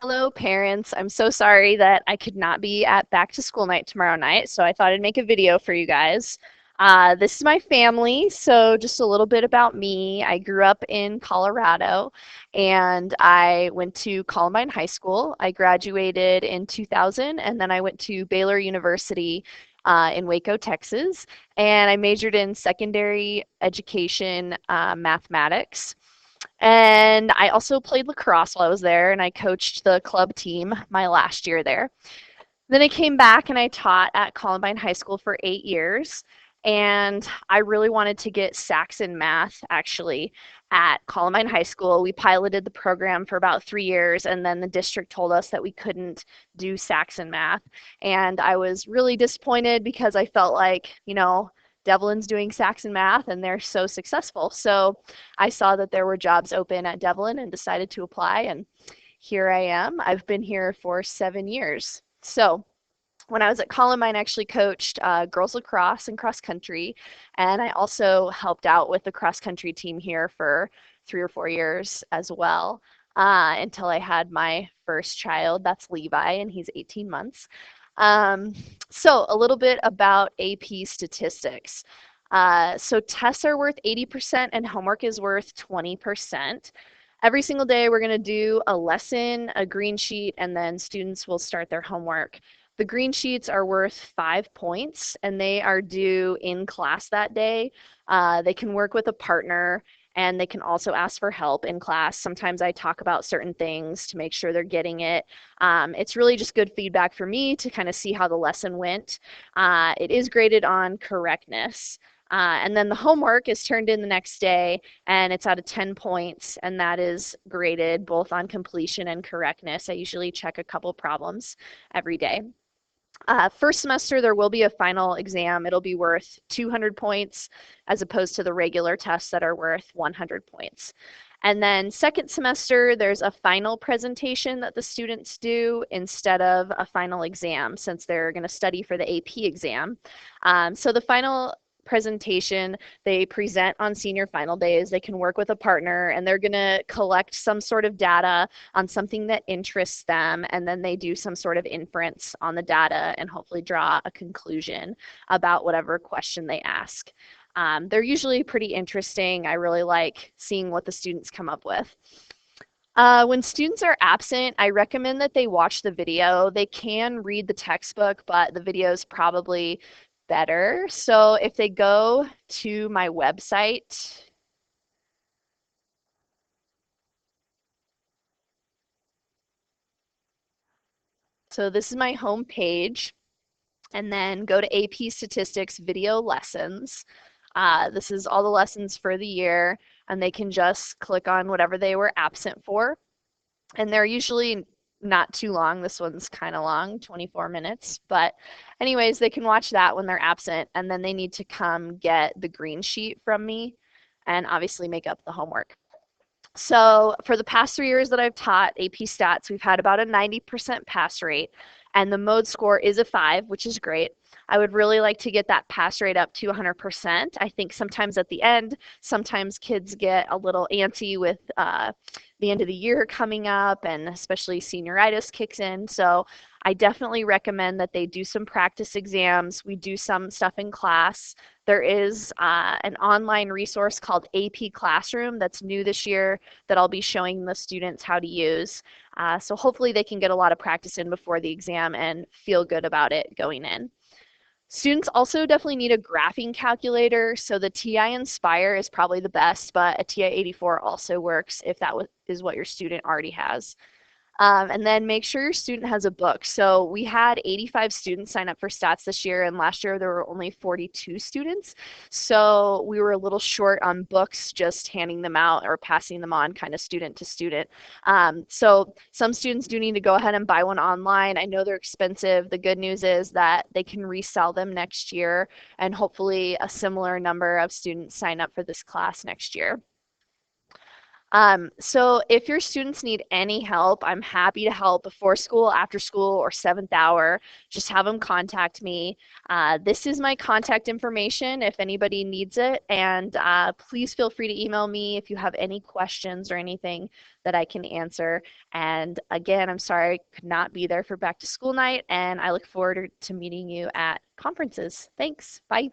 Hello, parents. I'm so sorry that I could not be at back to school night tomorrow night, so I thought I'd make a video for you guys. This is my family, so just a little bit about me. I grew up in Colorado and I went to Columbine High School. I graduated in 2000 and then I went to Baylor University in Waco, Texas, and I majored in secondary education mathematics. And I also played lacrosse while I was there, and I coached the club team my last year there. Then I came back and I taught at Columbine High School for 8 years. And I really wanted to get Saxon math actually at Columbine High School. We piloted the program for about 3 years, and then the district told us that we couldn't do Saxon math. And I was really disappointed because I felt like, Devlin's doing Saxon math and they're so successful. So I saw that there were jobs open at Devlin and decided to apply. And here I am. I've been here for 7 years. So when I was at Columbine, I actually coached girls lacrosse and cross country, and I also helped out with the cross country team here for 3 or 4 years as well, until I had my first child. That's Levi, and he's 18 months. Um, so a little bit about AP statistics. So tests are worth 80% and homework is worth 20%. Every single day, we're going to do a lesson, a green sheet, and then students will start their homework. The green sheets are worth 5 points and they are due in class that day. They can work with a partner and they can also ask for help in class. Sometimes I talk about certain things to make sure they're getting it. It's really just good feedback for me to kind of see how the lesson went. It is graded on correctness. And then the homework is turned in the next day and it's out of 10 points, and that is graded both on completion and correctness. I usually check a couple problems every day. First semester, there will be a final exam. It'll be worth 200 points as opposed to the regular tests that are worth 100 points. And then second semester, there's a final presentation that the students do instead of a final exam since they're going to study for the AP exam. So the final presentation they present on senior final days. They can work with a partner and they're going to collect some sort of data on something that interests them, and then they do some sort of inference on the data and hopefully draw a conclusion about whatever question they ask. They're usually pretty interesting. I really like seeing what the students come up with. When students are absent, I recommend that they watch the video. They can read the textbook, but the video is probably better. So if they go to my website, so this is my home page, and then go to AP Statistics Video Lessons. This is all the lessons for the year, and they can just click on whatever they were absent for. And they're usually not too long. This one's kind of long, 24 minutes. But, anyways, they can watch that when they're absent, and then they need to come get the green sheet from me and obviously make up the homework. So for the past 3 years that I've taught AP Stats, we've had about a 90% pass rate, and the mode score is a 5, which is great. I would really like to get that pass rate up to 100%. I think sometimes at the end, sometimes kids get a little antsy with the end of the year coming up, and especially senioritis kicks in. So I definitely recommend that they do some practice exams. We do some stuff in class. There is an online resource called AP Classroom that's new this year that I'll be showing the students how to use. So hopefully they can get a lot of practice in before the exam and feel good about it going in. Students also definitely need a graphing calculator. So the TI Inspire is probably the best, but a TI 84 also works if that is what your student already has. And then make sure your student has a book. So we had 85 students sign up for stats this year, and last year there were only 42 students. So we were a little short on books, just handing them out or passing them on kind of student to student. So some students do need to go ahead and buy one online. I know they're expensive. The good news is that they can resell them next year, and hopefully a similar number of students sign up for this class next year. So if your students need any help, I'm happy to help before school, after school, or seventh hour. Just have them contact me. This is my contact information if anybody needs it. And please feel free to email me if you have any questions or anything that I can answer. And again, I'm sorry I could not be there for back to school night, and I look forward to meeting you at conferences. Thanks. Bye.